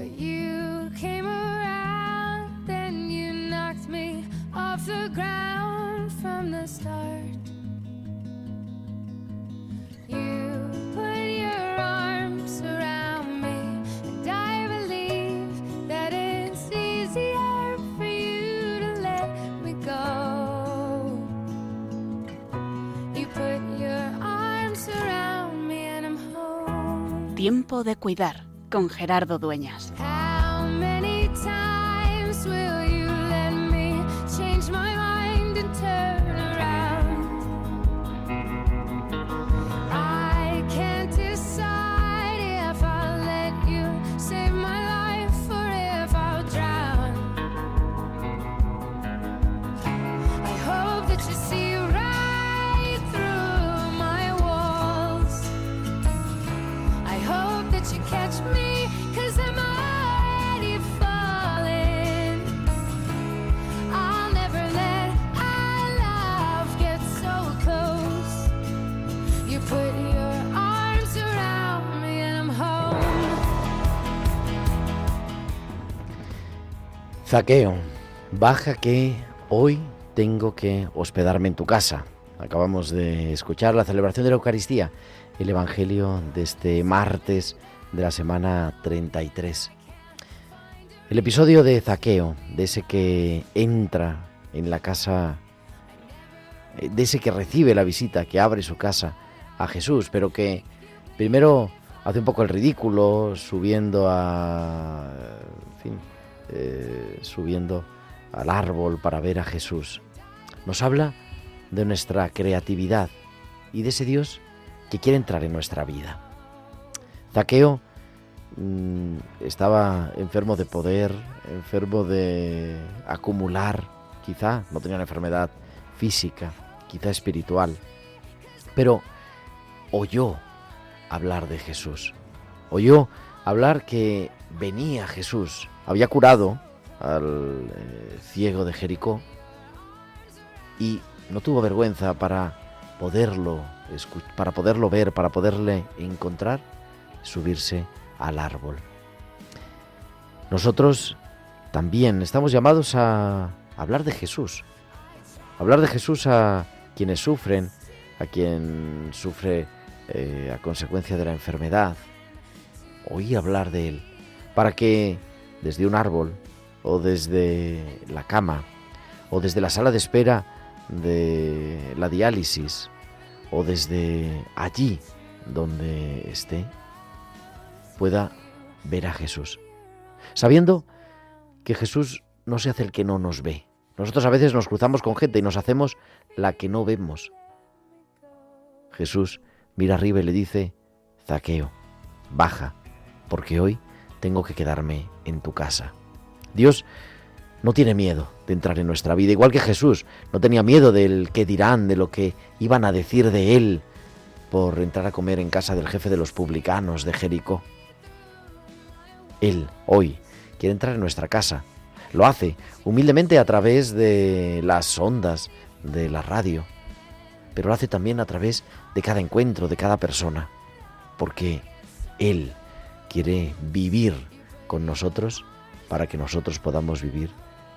but you came around, then you knocked me off the ground from the start. You put your arms around me, and I believe that it's easier for you to let me go. You put your arms around me and I'm home. Tiempo de cuidar, con Gerardo Dueñas. How many times will you let me change my mind and turn around? I can't decide if I'll let you save my life or if I'll drown. I hope that you see right through my walls. I hope that you catch me, 'cause I'm already falling. I'll never let our love get so close. You put your arms around me and I'm home. Zaqueo, baja que hoy tengo que hospedarme en tu casa. Acabamos de escuchar la celebración de la Eucaristía, el Evangelio de este martes de la semana 33. El episodio de Zaqueo, de ese que entra en la casa, de ese que recibe la visita, que abre su casa a Jesús, pero que primero hace un poco el ridículo, subiendo subiendo al árbol para ver a Jesús. Nos habla de nuestra creatividad y de ese Dios que quiere entrar en nuestra vida. Zaqueo estaba enfermo de poder, enfermo de acumular, quizá no tenía una enfermedad física, quizá espiritual, pero oyó hablar de Jesús, oyó hablar que venía Jesús, había curado al ciego de Jericó y no tuvo vergüenza para poderlo ver, para poderle encontrar, subirse al árbol. Nosotros también estamos llamados a hablar de Jesús a quienes sufren, a quien sufre a consecuencia de la enfermedad. Oír hablar de Él, para que desde un árbol, o desde la cama, o desde la sala de espera de la diálisis, o desde allí donde esté, pueda ver a Jesús, sabiendo que Jesús no se hace el que no nos ve. Nosotros a veces nos cruzamos con gente y nos hacemos la que no vemos. Jesús mira arriba y le dice: Zaqueo, baja, porque hoy tengo que quedarme en tu casa. Dios no tiene miedo de entrar en nuestra vida, igual que Jesús no tenía miedo del qué dirán, de lo que iban a decir de Él por entrar a comer en casa del jefe de los publicanos de Jericó. Él hoy quiere entrar en nuestra casa. Lo hace humildemente a través de las ondas de la radio, pero lo hace también a través de cada encuentro, de cada persona, porque Él quiere vivir con nosotros para que nosotros podamos vivir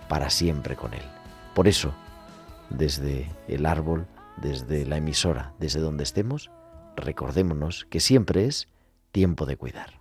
para siempre con Él. Por eso, desde el árbol, desde la emisora, desde donde estemos, recordémonos que siempre es tiempo de cuidar.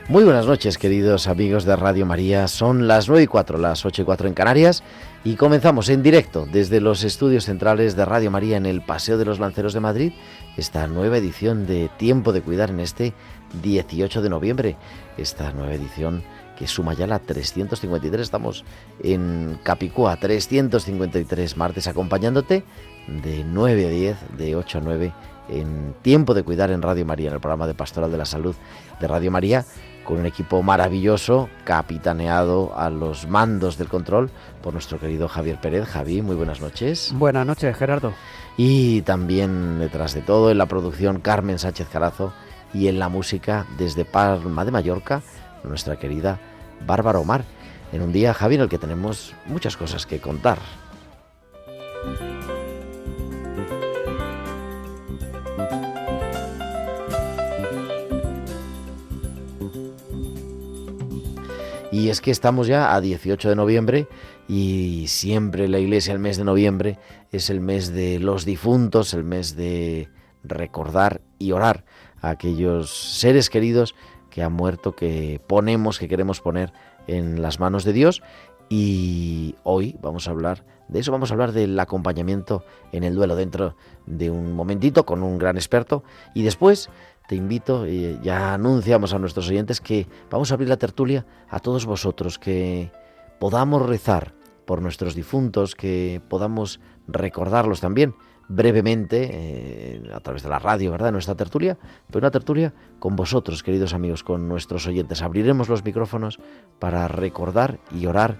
Muy buenas noches, queridos amigos de Radio María. Son las 9:04, las 8:04 en Canarias, y comenzamos en directo desde los estudios centrales de Radio María en el Paseo de los Lanceros de Madrid esta nueva edición de Tiempo de Cuidar en este 18 de noviembre. Esta nueva edición que suma ya la 353. Estamos en Capicúa 353 martes, acompañándote de 9 a 10, de 8 a 9 en Tiempo de Cuidar en Radio María, en el programa de Pastoral de la Salud de Radio María, con un equipo maravilloso, capitaneado a los mandos del control por nuestro querido Javier Pérez. Javi, muy buenas noches. Buenas noches, Gerardo. Y también detrás de todo, en la producción, Carmen Sánchez Carazo, y en la música desde Palma de Mallorca, nuestra querida Bárbara Omar, en un día, Javi, en el que tenemos muchas cosas que contar. Y es que estamos ya a 18 de noviembre y siempre la Iglesia, el mes de noviembre, es el mes de los difuntos, el mes de recordar y orar a aquellos seres queridos que han muerto, que queremos poner en las manos de Dios. Y hoy vamos a hablar de eso, vamos a hablar del acompañamiento en el duelo dentro de un momentito con un gran experto. Y después te invito, ya anunciamos a nuestros oyentes que vamos a abrir la tertulia a todos vosotros, que podamos rezar por nuestros difuntos, que podamos recordarlos también brevemente a través de la radio, ¿verdad? Nuestra tertulia, pero una tertulia con vosotros, queridos amigos, con nuestros oyentes. Abriremos los micrófonos para recordar y orar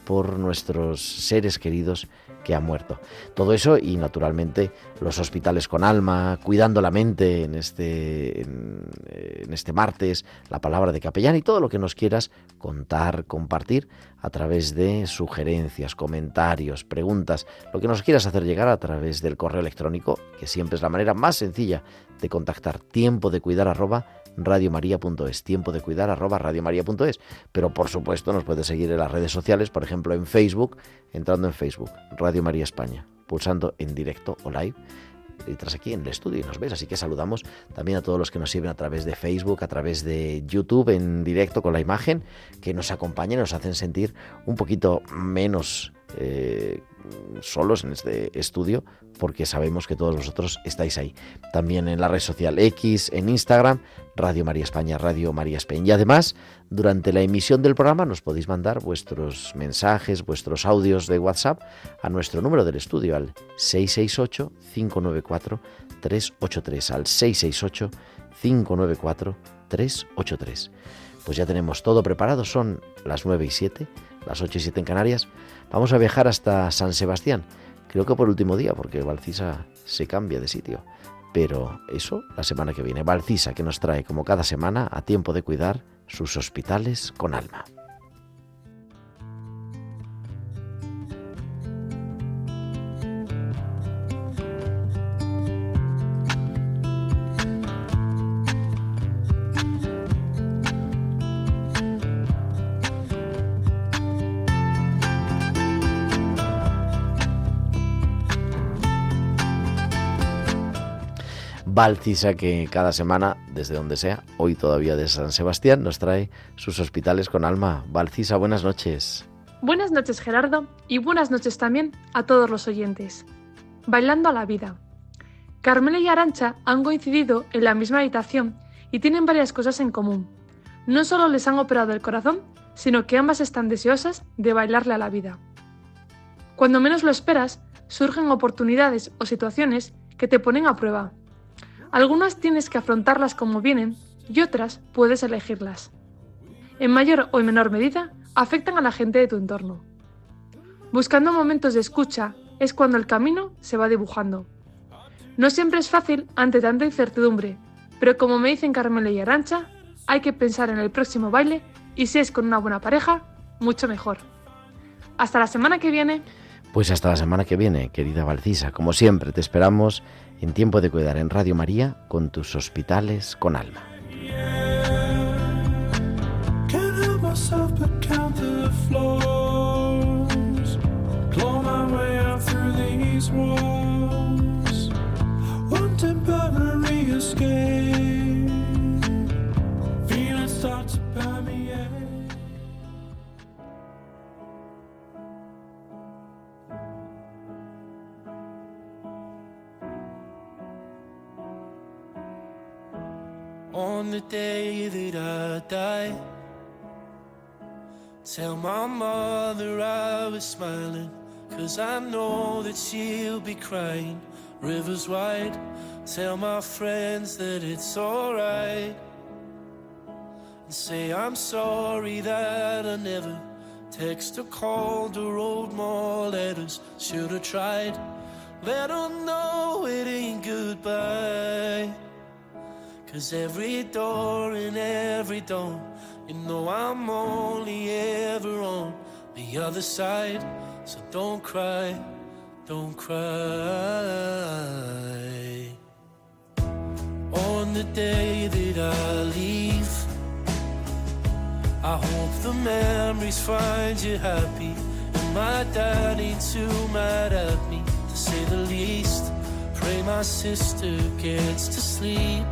por nuestros seres queridos que han muerto. Todo eso y naturalmente los hospitales con alma, cuidando la mente en este martes, la palabra de capellán y todo lo que nos quieras contar, compartir a través de sugerencias, comentarios, preguntas, lo que nos quieras hacer llegar a través del correo electrónico, que siempre es la manera más sencilla de contactar, tiempodecuidar@radiomaria.es, tiempodecuidar@radiomaria.es. Pero por supuesto nos puedes seguir en las redes sociales, por ejemplo en Facebook, entrando en Facebook, Radio María España, pulsando en directo o live, entras aquí en el estudio y nos ves. Así que saludamos también a todos los que nos siguen a través de Facebook, a través de YouTube, en directo con la imagen, que nos acompañan, nos hacen sentir un poquito menos solos en este estudio, porque sabemos que todos vosotros estáis ahí. También en la red social X, en Instagram, Radio María España, Radio María España. Y además, durante la emisión del programa nos podéis mandar vuestros mensajes, vuestros audios de WhatsApp a nuestro número del estudio, al 668-594-383, al 668-594-383. Pues ya tenemos todo preparado, son las 9:07, las 8:07 en Canarias. Vamos a viajar hasta San Sebastián, creo que por último día, porque Valcisa se cambia de sitio. Pero eso la semana que viene. Valcisa, que nos trae, como cada semana, a Tiempo de Cuidar, sus hospitales con alma. Valcisa, que cada semana, desde donde sea, hoy todavía de San Sebastián, nos trae sus hospitales con alma. Valcisa, buenas noches. Buenas noches, Gerardo, y buenas noches también a todos los oyentes. Bailando a la vida. Carmela y Arantxa han coincidido en la misma habitación y tienen varias cosas en común. No solo les han operado el corazón, sino que ambas están deseosas de bailarle a la vida. Cuando menos lo esperas, surgen oportunidades o situaciones que te ponen a prueba. Algunas tienes que afrontarlas como vienen y otras puedes elegirlas. En mayor o en menor medida, afectan a la gente de tu entorno. Buscando momentos de escucha es cuando el camino se va dibujando. No siempre es fácil ante tanta incertidumbre, pero como me dicen Carmela y Arantxa, hay que pensar en el próximo baile y si es con una buena pareja, mucho mejor. Hasta la semana que viene. Pues hasta la semana que viene, querida Valcisa. Como siempre, te esperamos en Tiempo de Cuidar en Radio María con tus hospitales con alma. On the day that I die, tell my mother I was smiling, 'cause I know that she'll be crying. Rivers wide, tell my friends that it's alright, and say I'm sorry that I never text or called or wrote more letters. Should have tried, let them know it ain't goodbye. 'Cause every door and every dawn, you know I'm only ever on the other side. So don't cry, don't cry. On the day that I leave, I hope the memories find you happy. And my dad ain't too mad at me, to say the least. Pray my sister gets to sleep.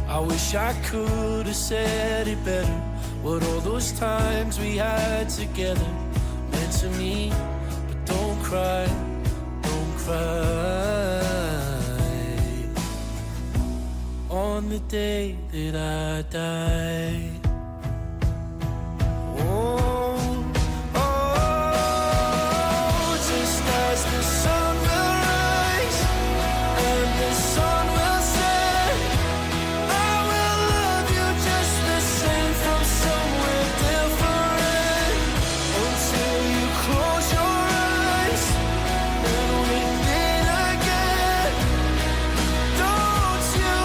I wish I could have said it better, what all those times we had together meant to me. But don't cry, don't cry. On the day that I die. Oh, oh, just as the sun will rise and the sun will set, I will love you just the same from somewhere different, until you close your eyes and within again. Don't you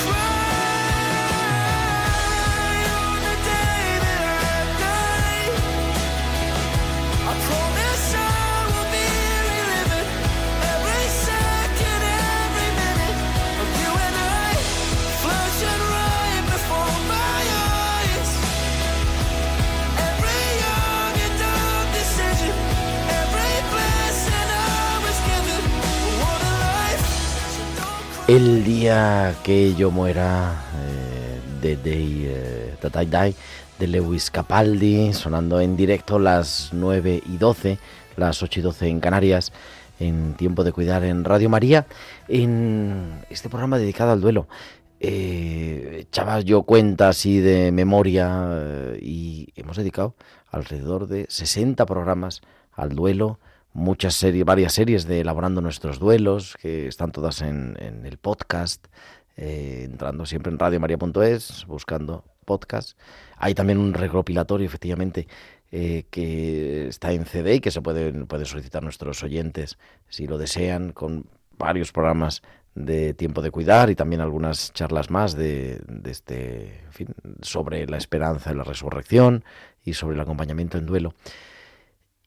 cry on the day that I die. I promise I will be reliving every second, every minute of you and I, flashing right before my eyes. Every young and dumb decision, every blessing I was given, what a life. So don't cry. El día que yo muera, The Day That I Die, de Lewis Capaldi, sonando en directo las 9:12, las 8:12 en Canarias, en Tiempo de Cuidar en Radio María, en este programa dedicado al duelo. Echaba yo cuenta así de memoria, y hemos dedicado alrededor de 60 programas al duelo, muchas series, varias series de Elaborando Nuestros Duelos, que están todas en el podcast, entrando siempre en radiomaria.es, buscando podcast. Hay también un recopilatorio, efectivamente, que está en CD y que se pueden solicitar nuestros oyentes si lo desean, con varios programas de Tiempo de Cuidar y también algunas charlas más de este, en fin, sobre la esperanza y la resurrección y sobre el acompañamiento en duelo.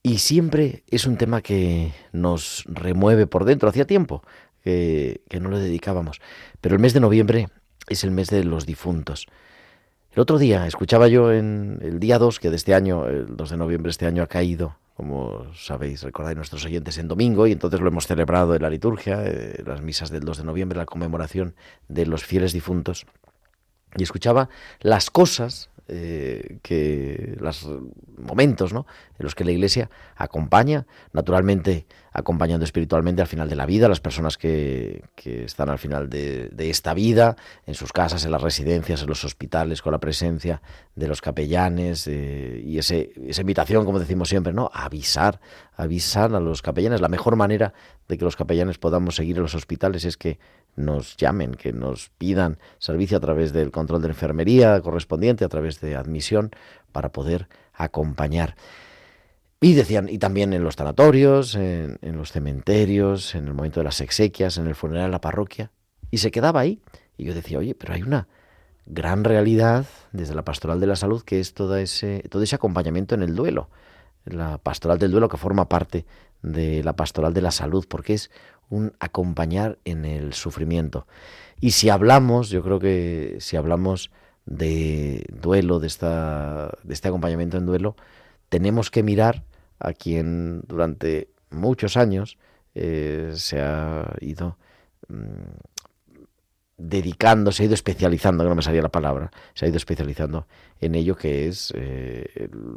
Y siempre es un tema que nos remueve por dentro. Hacía tiempo que no le dedicábamos, pero el mes de noviembre es el mes de los difuntos. El otro día escuchaba yo en el día 2, que de este año, el 2 de noviembre este año ha caído, como sabéis, recordáis nuestros oyentes, en domingo, y entonces lo hemos celebrado en la liturgia, las misas del 2 de noviembre, la conmemoración de los fieles difuntos, y escuchaba las cosas, los momentos, ¿no?, en los que la Iglesia acompaña, naturalmente acompañando espiritualmente al final de la vida, a las personas que están al final de esta vida, en sus casas, en las residencias, en los hospitales, con la presencia de los capellanes, y esa invitación, como decimos siempre, ¿no?, a avisar a los capellanes. La mejor manera de que los capellanes podamos seguir en los hospitales es que nos llamen, que nos pidan servicio a través del control de enfermería correspondiente, a través de admisión, para poder acompañar. Y decían, y también en los tanatorios, en los cementerios, en el momento de las exequias, en el funeral en la parroquia. Y se quedaba ahí. Y yo decía, oye, pero hay una gran realidad desde la pastoral de la salud, que es todo ese acompañamiento en el duelo. La pastoral del duelo, que forma parte de la pastoral de la salud, porque es un acompañar en el sufrimiento. Y si hablamos, yo creo que si hablamos de duelo, de este acompañamiento en duelo, tenemos que mirar a quien durante muchos años se ha ido dedicando, se ha ido especializando, que no me salía la palabra, se ha ido especializando en ello, que es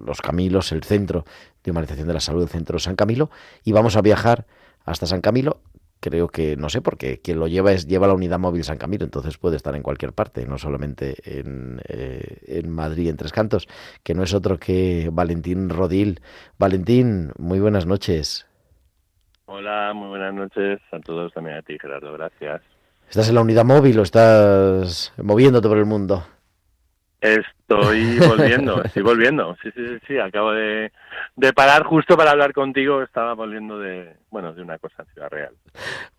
Los Camilos, el Centro de Humanización de la Salud, el Centro San Camilo, y vamos a viajar hasta San Camilo. Creo que, no sé, porque quien lo lleva lleva la unidad móvil San Camilo, entonces puede estar en cualquier parte, no solamente en Madrid, en Tres Cantos, que no es otro que Valentín Rodil. Valentín, muy buenas noches. Hola, muy buenas noches a todos, también a ti, Gerardo, gracias. ¿Estás en la unidad móvil o estás moviéndote por el mundo? Estoy volviendo. Sí. Acabo de parar justo para hablar contigo. Estaba volviendo de una cosa en Ciudad Real.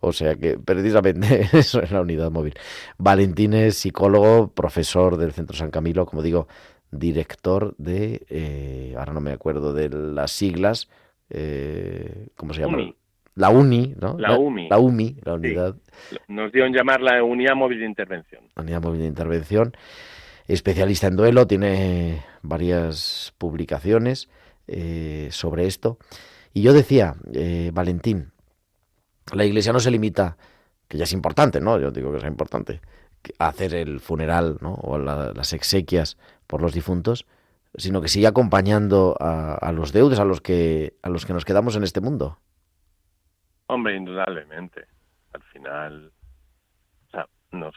O sea que precisamente eso es la unidad móvil. Valentín es psicólogo, profesor del Centro San Camilo, como digo, director de, ahora no me acuerdo de las siglas, ¿cómo se llama? UMI. La UNI, ¿no? La UMI. La UMI, la unidad. Sí. Nos dio en llamar la Unidad Móvil de Intervención. Unidad móvil de intervención. Especialista en duelo, tiene varias publicaciones sobre esto. Y yo decía, Valentín, la Iglesia no se limita, que ya es importante, ¿no? Yo digo que es importante, a hacer el funeral, ¿no? O las exequias por los difuntos, sino que sigue acompañando a los deudos, a los que nos quedamos en este mundo. Hombre, indudablemente. Al final, o sea, no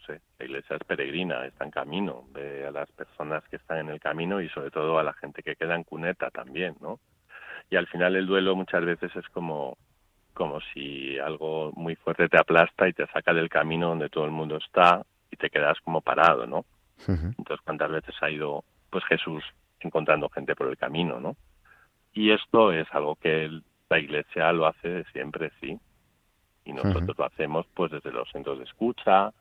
sé, la Iglesia es peregrina, está en camino, ve a las personas que están en el camino y sobre todo a la gente que queda en cuneta también, ¿no? Y al final el duelo muchas veces es como si algo muy fuerte te aplasta y te saca del camino donde todo el mundo está y te quedas como parado, ¿no? Uh-huh. Entonces, ¿cuántas veces ha ido pues Jesús encontrando gente por el camino, ¿no? Y esto es algo que la Iglesia lo hace de siempre, sí. Y nosotros lo hacemos pues desde los centros de escucha,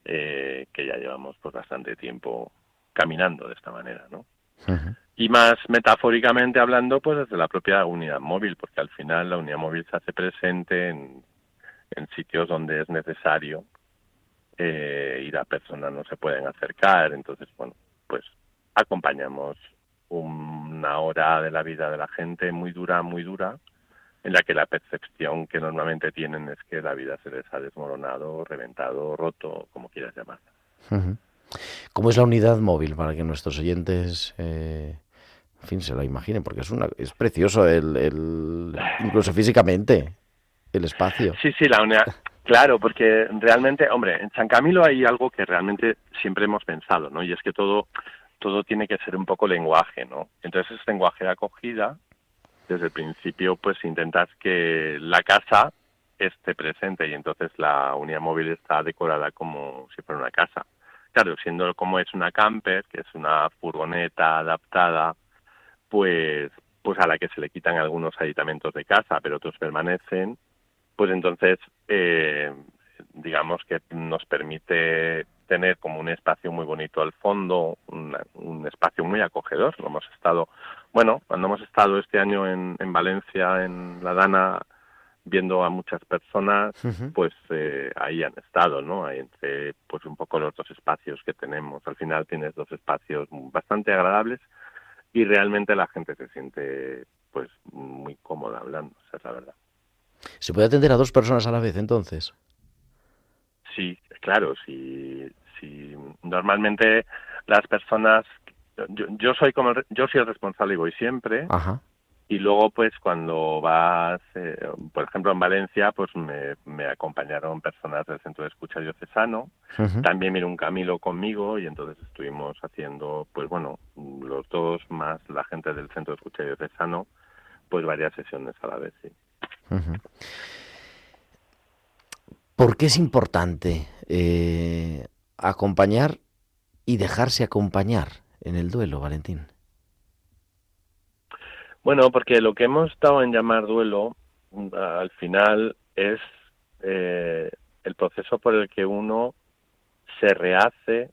que ya llevamos pues bastante tiempo caminando de esta manera, ¿no? Uh-huh. Y más metafóricamente hablando, pues desde la propia unidad móvil, porque al final la unidad móvil se hace presente en sitios donde es necesario y las personas no se pueden acercar. Entonces, bueno, pues acompañamos una hora de la vida de la gente muy dura, en la que la percepción que normalmente tienen es que la vida se les ha desmoronado, reventado, roto, como quieras llamarla. Uh-huh. ¿Cómo es la unidad móvil para que nuestros oyentes, en fin, se la imaginen? Porque es precioso incluso físicamente, el espacio. Sí, la unidad. Claro, porque realmente, hombre, en San Camilo hay algo que realmente siempre hemos pensado, ¿no? Y es que todo tiene que ser un poco lenguaje, ¿no? Entonces es lenguaje de acogida. Desde el principio, pues intentas que la casa esté presente y entonces la unidad móvil está decorada como si fuera una casa. Claro, siendo como es una camper, que es una furgoneta adaptada, pues a la que se le quitan algunos aditamentos de casa, pero otros permanecen, pues entonces digamos que nos permite tener como un espacio muy bonito al fondo, un espacio muy acogedor. Cuando hemos estado este año en Valencia, en La Dana, viendo a muchas personas, Uh-huh. pues ahí han estado, ¿no? Ahí entre pues un poco los dos espacios que tenemos. Al final tienes dos espacios bastante agradables y realmente la gente se siente pues muy cómoda hablando, esa es la verdad. ¿Se puede atender a dos personas a la vez, entonces? Sí, claro, sí. Normalmente las personas, yo soy el responsable y voy siempre. Ajá. Y luego, pues, cuando vas, por ejemplo, en Valencia, pues me acompañaron personas del Centro de Escucha Diocesano. Uh-huh. También vino un Camilo conmigo y entonces estuvimos haciendo, pues bueno, los dos más la gente del Centro de Escucha Diocesano, pues varias sesiones a la vez, sí. Uh-huh. ¿Por qué es importante acompañar y dejarse acompañar en el duelo, Valentín? Bueno, porque lo que hemos estado en llamar duelo, al final es el proceso por el que uno se rehace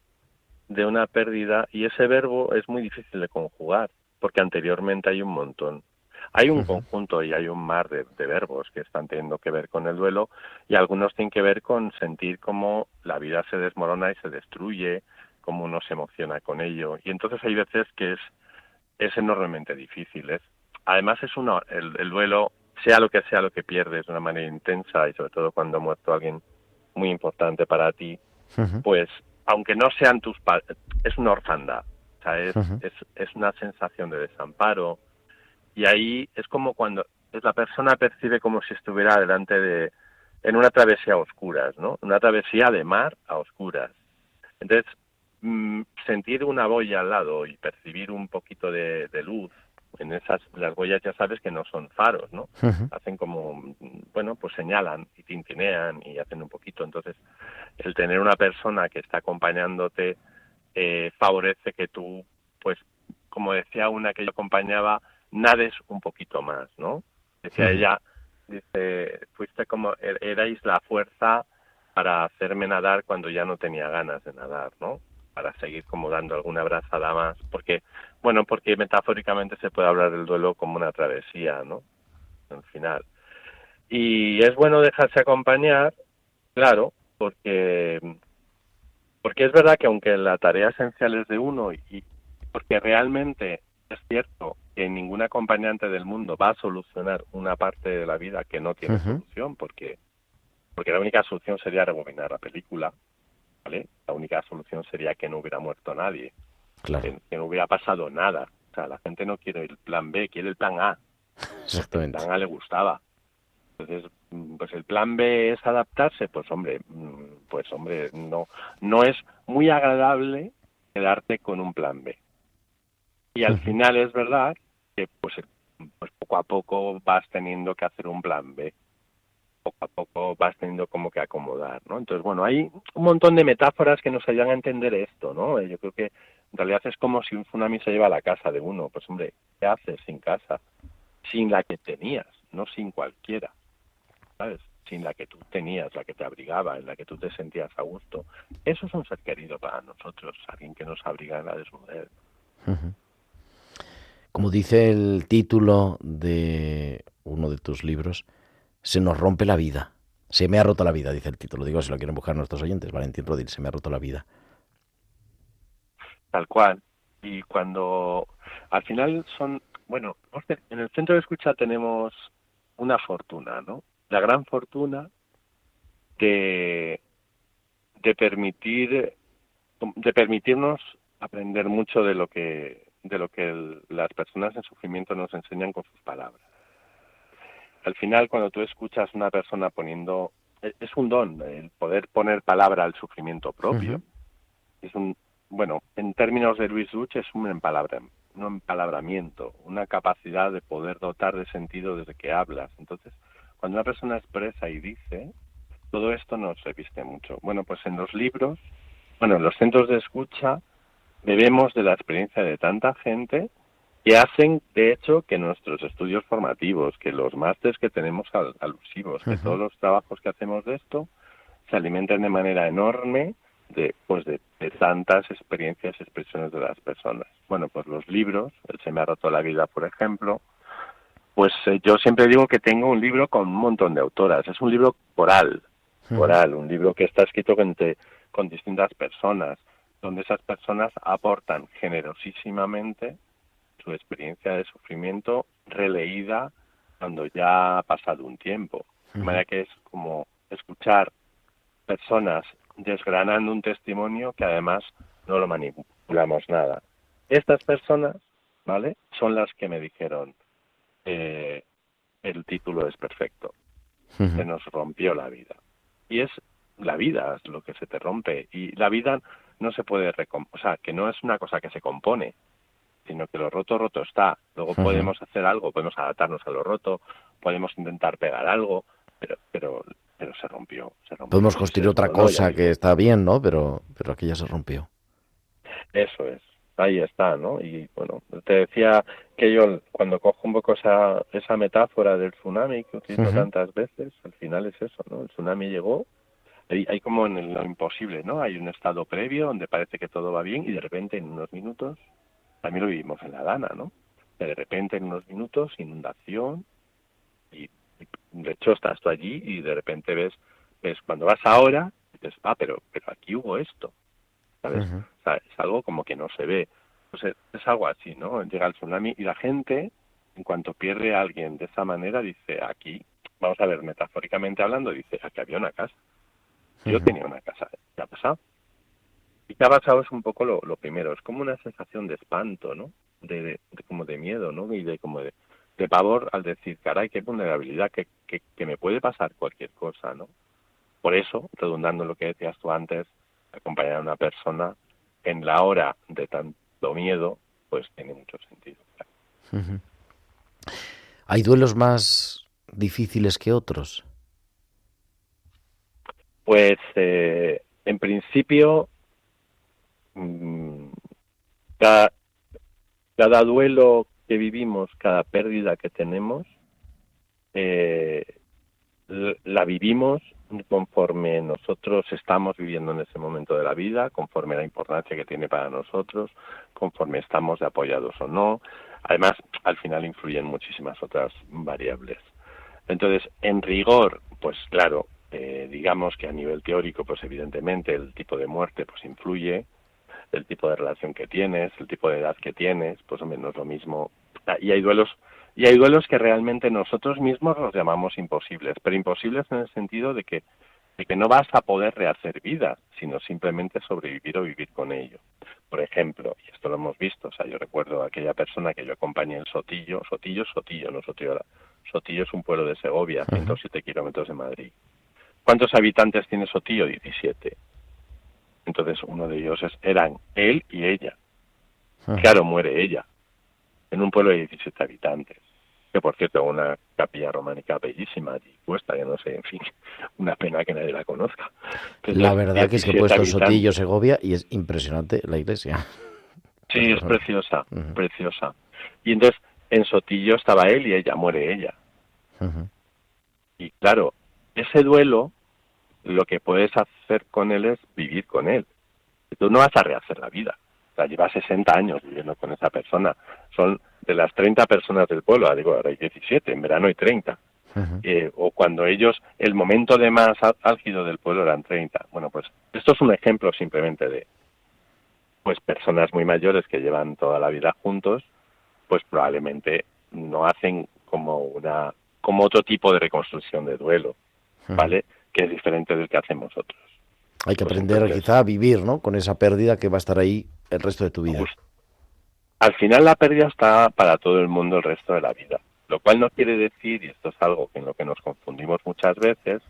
de una pérdida, y ese verbo es muy difícil de conjugar, porque anteriormente hay un montón. Hay un conjunto y hay un mar de verbos que están teniendo que ver con el duelo, y algunos tienen que ver con sentir cómo la vida se desmorona y se destruye, cómo uno se emociona con ello. Y entonces hay veces que es enormemente difícil. Además el duelo, sea lo que pierdes de una manera intensa, y sobre todo cuando ha muerto alguien muy importante para ti, Uh-huh. pues aunque no sean tus padres, es una orfandad. O sea, Uh-huh. es una sensación de desamparo. Y ahí es como cuando la persona percibe como si estuviera en una travesía a oscuras, ¿no? Una travesía de mar a oscuras. Entonces, sentir una boya al lado y percibir un poquito de luz en las boyas, ya sabes que no son faros, ¿no? Uh-huh. Hacen como, bueno, pues señalan y tintinean y hacen un poquito. Entonces, el tener una persona que está acompañándote favorece que tú, pues, como decía una que yo acompañaba, nades un poquito más, ¿no? Decía ella, dice, fuiste como, erais la fuerza para hacerme nadar cuando ya no tenía ganas de nadar, ¿no? Para seguir como dando alguna brazada más, porque metafóricamente se puede hablar del duelo como una travesía, ¿no? Al final. Y es bueno dejarse acompañar, claro, porque es verdad que aunque la tarea esencial es de uno y porque realmente es cierto que ningún acompañante del mundo va a solucionar una parte de la vida que no tiene solución, porque la única solución sería rebobinar la película, ¿vale? La única solución sería que no hubiera muerto nadie, Claro, que no hubiera pasado nada. O sea, la gente no quiere el plan B, quiere el plan A. El exactamente. plan A le gustaba. Entonces, pues el plan B es adaptarse, pues hombre, no es muy agradable quedarte con un plan B. Y al final es verdad que pues poco a poco vas teniendo que hacer un plan B. Poco a poco vas teniendo como que acomodar, ¿no? Entonces, bueno, hay un montón de metáforas que nos ayudan a entender esto, ¿no? Yo creo que en realidad es como si un tsunami se lleva a la casa de uno. Pues hombre, ¿qué haces sin casa? Sin la que tenías, no sin cualquiera, ¿sabes? Sin la que tú tenías, la que te abrigaba, en la que tú te sentías a gusto. Eso es un ser querido para nosotros, alguien que nos abriga en la desnudez. Como dice el título de uno de tus libros, se nos rompe la vida. Se me ha roto la vida, dice el título. Digo, si lo quieren buscar nuestros oyentes, Valentín Rodil, se me ha roto la vida. Tal cual. Y cuando al final bueno, en el centro de escucha tenemos una fortuna, ¿no? La gran fortuna de, de permitirnos aprender mucho de lo que las personas en sufrimiento nos enseñan con sus palabras. Al final, cuando tú escuchas a una persona es un don el poder poner palabra al sufrimiento propio. Es bueno, en términos de Luis Duch es un empalabramiento, una capacidad de poder dotar de sentido desde que hablas. Entonces, cuando una persona expresa y dice, todo esto nos reviste mucho. Bueno, pues en los libros, en los centros de escucha, bebemos de la experiencia de tanta gente que hacen, de hecho, que nuestros estudios formativos, que los másteres que tenemos alusivos, que todos los trabajos que hacemos de esto, se alimenten de manera enorme de tantas experiencias y expresiones de las personas. Bueno, pues los libros, el Se me ha roto la vida, por ejemplo, pues yo siempre digo que tengo un libro con un montón de autoras. Es un libro coral, un libro que está escrito con distintas personas, donde esas personas aportan generosísimamente su experiencia de sufrimiento releída cuando ya ha pasado un tiempo. De manera que es como escuchar personas desgranando un testimonio que además no lo manipulamos nada. Estas personas, ¿vale?, son las que me dijeron, el título es perfecto, se nos rompió la vida. Y es la vida es lo que se te rompe. Y la vida no se puede que no es una cosa que se compone, sino que lo roto está. Luego podemos hacer algo, podemos adaptarnos a lo roto, podemos intentar pegar algo, pero se rompió. Podemos construir otra cosa que está bien, ¿no? Pero aquí ya se rompió. Eso es, ahí está, ¿no? Y bueno, te decía que yo cuando cojo un poco esa metáfora del tsunami que utilizo tantas veces, al final es eso, ¿no? El tsunami llegó, hay como en lo imposible, ¿no? Hay un estado previo donde parece que todo va bien y de repente en unos minutos, también lo vivimos en La Dana, ¿no? De repente en unos minutos, inundación y de hecho estás tú allí y de repente ves cuando vas ahora, dices, pero aquí hubo esto, ¿sabes? O sea, es algo como que no se ve. Pues es algo así, ¿no? Llega el tsunami y la gente, en cuanto pierde a alguien de esa manera, dice, aquí, vamos a ver, metafóricamente hablando, dice, aquí había una casa. Yo tenía una casa, ¿qué ha pasado? Y qué ha pasado es un poco lo primero, es como una sensación de espanto, ¿no? De como de miedo, ¿no? Y de pavor al decir, caray, qué vulnerabilidad, que me puede pasar cualquier cosa, ¿no? Por eso, redundando en lo que decías tú antes, acompañar a una persona en la hora de tanto miedo, pues tiene mucho sentido. ¿Hay duelos más difíciles que otros? Pues, en principio, cada, cada duelo que vivimos, cada pérdida que tenemos, la vivimos conforme nosotros estamos viviendo en ese momento de la vida, conforme la importancia que tiene para nosotros, conforme estamos de apoyados o no. Además, al final influyen muchísimas otras variables. Entonces, en rigor, pues claro, digamos que a nivel teórico, pues evidentemente el tipo de muerte pues influye, el tipo de relación que tienes, el tipo de edad que tienes, pues hombre, no es lo mismo. Y hay duelos que realmente nosotros mismos los llamamos imposibles, pero imposibles en el sentido de que no vas a poder rehacer vida, sino simplemente sobrevivir o vivir con ello. Por ejemplo, y esto lo hemos visto, o sea, yo recuerdo a aquella persona que yo acompañé en Sotillo, no Sotillo, Sotillo es un pueblo de Segovia, 107 kilómetros de Madrid. ¿Cuántos habitantes tiene Sotillo? 17. Entonces uno de ellos eran él y ella. Claro, muere ella, en un pueblo de 17 habitantes. Que por cierto, una capilla románica bellísima allí puesta, yo no sé, en fin, una pena que nadie la conozca. Pero La verdad que es que he puesto habitantes. Sotillo, Segovia, y es impresionante la iglesia. Sí, es preciosa, preciosa. Y entonces, en Sotillo estaba él y ella, muere ella. Y claro, ese duelo, lo que puedes hacer con él es vivir con él. Tú no vas a rehacer la vida. O sea, llevas 60 años viviendo con esa persona. Son de las 30 personas del pueblo, ahora hay 17, en verano hay 30. O cuando ellos, el momento de más álgido del pueblo eran 30. Bueno, pues esto es un ejemplo simplemente de pues personas muy mayores que llevan toda la vida juntos, pues probablemente no hacen como otro tipo de reconstrucción de duelo, ¿vale? Que es diferente del que hacemos nosotros. Hay que Pues aprender entonces, quizá a vivir, ¿no? Con esa pérdida que va a estar ahí el resto de tu vida. Pues, al final la pérdida está para todo el mundo el resto de la vida, lo cual no quiere decir, y esto es algo en lo que nos confundimos muchas veces,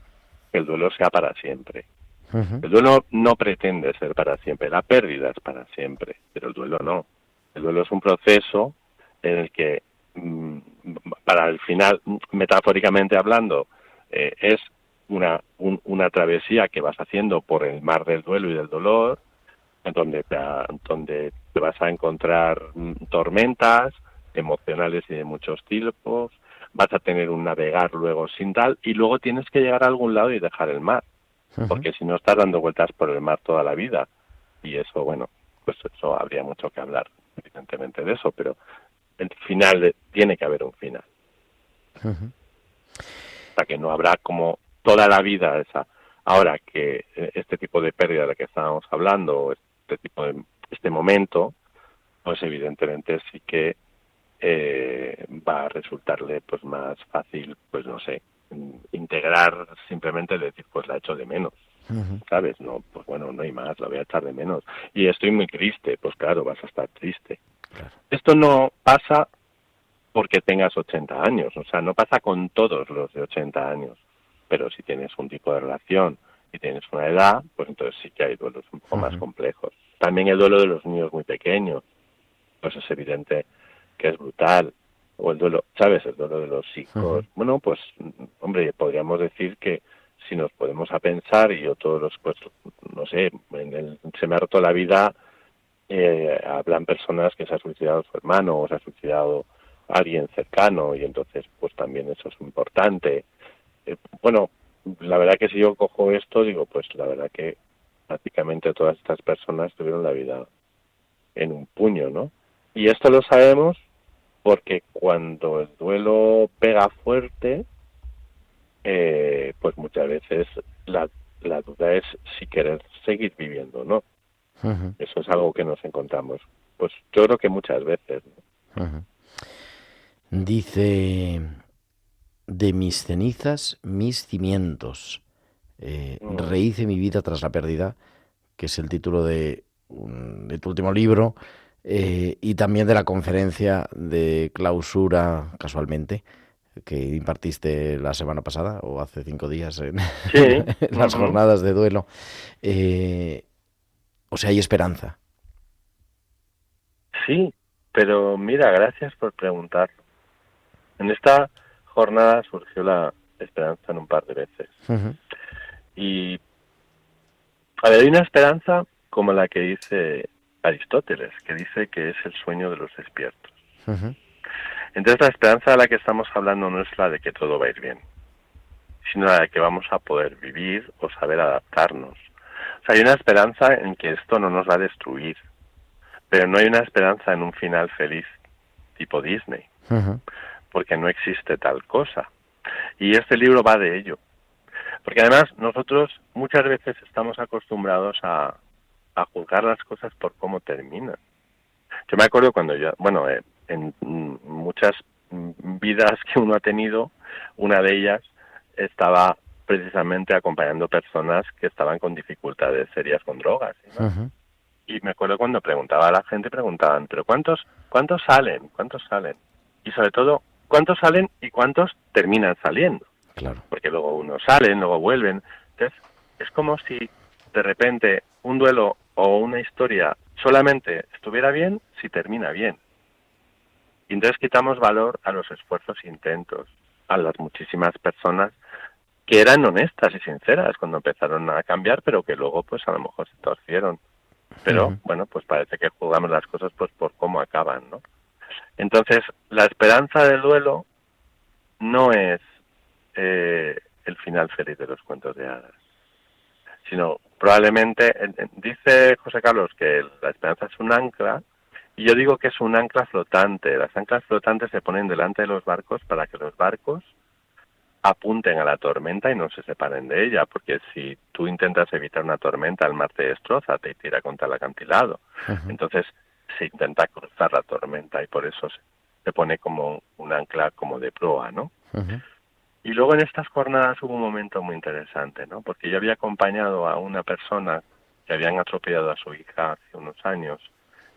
que el duelo sea para siempre. El duelo no pretende ser para siempre, la pérdida es para siempre, pero el duelo no. El duelo es un proceso en el que, para el final, metafóricamente hablando, es una travesía que vas haciendo por el mar del duelo y del dolor, donde te vas a encontrar tormentas emocionales y de muchos tipos, vas a tener un navegar luego sin tal, y luego tienes que llegar a algún lado y dejar el mar, porque si no estás dando vueltas por el mar toda la vida, y eso, bueno, pues eso habría mucho que hablar, evidentemente, de eso, pero el final, tiene que haber un final. O sea, que no habrá como toda la vida esa. Ahora que este tipo de pérdida de la que estábamos hablando, este momento, pues evidentemente sí que va a resultarle pues más fácil, pues no sé, integrar, simplemente decir, pues la echo de menos, ¿sabes? No, pues bueno, no hay más, la voy a echar de menos. Y estoy muy triste, pues claro, vas a estar triste. Claro. Esto no pasa porque tengas 80 años, o sea, no pasa con todos los de 80 años, pero si tienes un tipo de relación y tienes una edad, pues entonces sí que hay duelos un poco más complejos. También el duelo de los niños muy pequeños, pues es evidente que es brutal. O el duelo, ¿sabes? El duelo de los hijos. Bueno, pues, hombre, podríamos decir que si nos podemos a pensar, y yo todos los, pues, no sé, se me ha roto la vida, hablan personas que se ha suicidado su hermano o se ha suicidado alguien cercano, y entonces, pues también eso es importante. Bueno, la verdad que si yo cojo esto, digo, pues la verdad que prácticamente todas estas personas tuvieron la vida en un puño, ¿no? Y esto lo sabemos porque cuando el duelo pega fuerte, pues muchas veces la duda es si querer seguir viviendo, ¿no? Eso es algo que nos encontramos, pues yo creo que muchas veces, ¿no? Dice: de mis cenizas, mis cimientos. Rehice mi vida tras la pérdida, que es el título de tu último libro, y también de la conferencia de clausura, casualmente, que impartiste la semana pasada, o hace 5 días, en las jornadas de duelo. O sea, hay esperanza. Sí, pero mira, gracias por preguntar. En esta jornada surgió la esperanza en un par de veces. Y a ver, hay una esperanza como la que dice Aristóteles, que dice que es el sueño de los despiertos. Ujú. Entonces la esperanza de la que estamos hablando no es la de que todo va a ir bien, sino la de que vamos a poder vivir o saber adaptarnos. O sea, hay una esperanza en que esto no nos va a destruir, pero no hay una esperanza en un final feliz tipo Disney, Ujú. porque no existe tal cosa. Y este libro va de ello. Porque además nosotros muchas veces estamos acostumbrados a juzgar las cosas por cómo terminan. Yo me acuerdo cuando yo, bueno, en muchas vidas que uno ha tenido, una de ellas estaba precisamente acompañando personas que estaban con dificultades serias con drogas, ¿no? Ujú. Y me acuerdo cuando preguntaba a la gente, preguntaban, pero ¿cuántos salen? ¿Cuántos salen? Y sobre todo, ¿cuántos salen y cuántos terminan saliendo? Claro. Porque luego unos salen, luego vuelven. Entonces, es como si de repente un duelo o una historia solamente estuviera bien si termina bien. Y entonces quitamos valor a los esfuerzos e intentos, a las muchísimas personas que eran honestas y sinceras cuando empezaron a cambiar, pero que luego pues a lo mejor se torcieron. Pero Ujú. bueno, pues parece que juzgamos las cosas pues por cómo acaban, ¿no? Entonces, la esperanza del duelo no es el final feliz de los cuentos de hadas, sino probablemente, dice José Carlos que la esperanza es un ancla, y yo digo que es un ancla flotante. Las anclas flotantes se ponen delante de los barcos para que los barcos apunten a la tormenta y no se separen de ella, porque si tú intentas evitar una tormenta, el mar te destroza, te tira contra el acantilado. Ujú. Entonces se intenta cruzar la tormenta y por eso se pone como un ancla como de proa, ¿no? Ujú. Y luego en estas jornadas hubo un momento muy interesante, ¿no? Porque yo había acompañado a una persona que habían atropellado a su hija hace unos años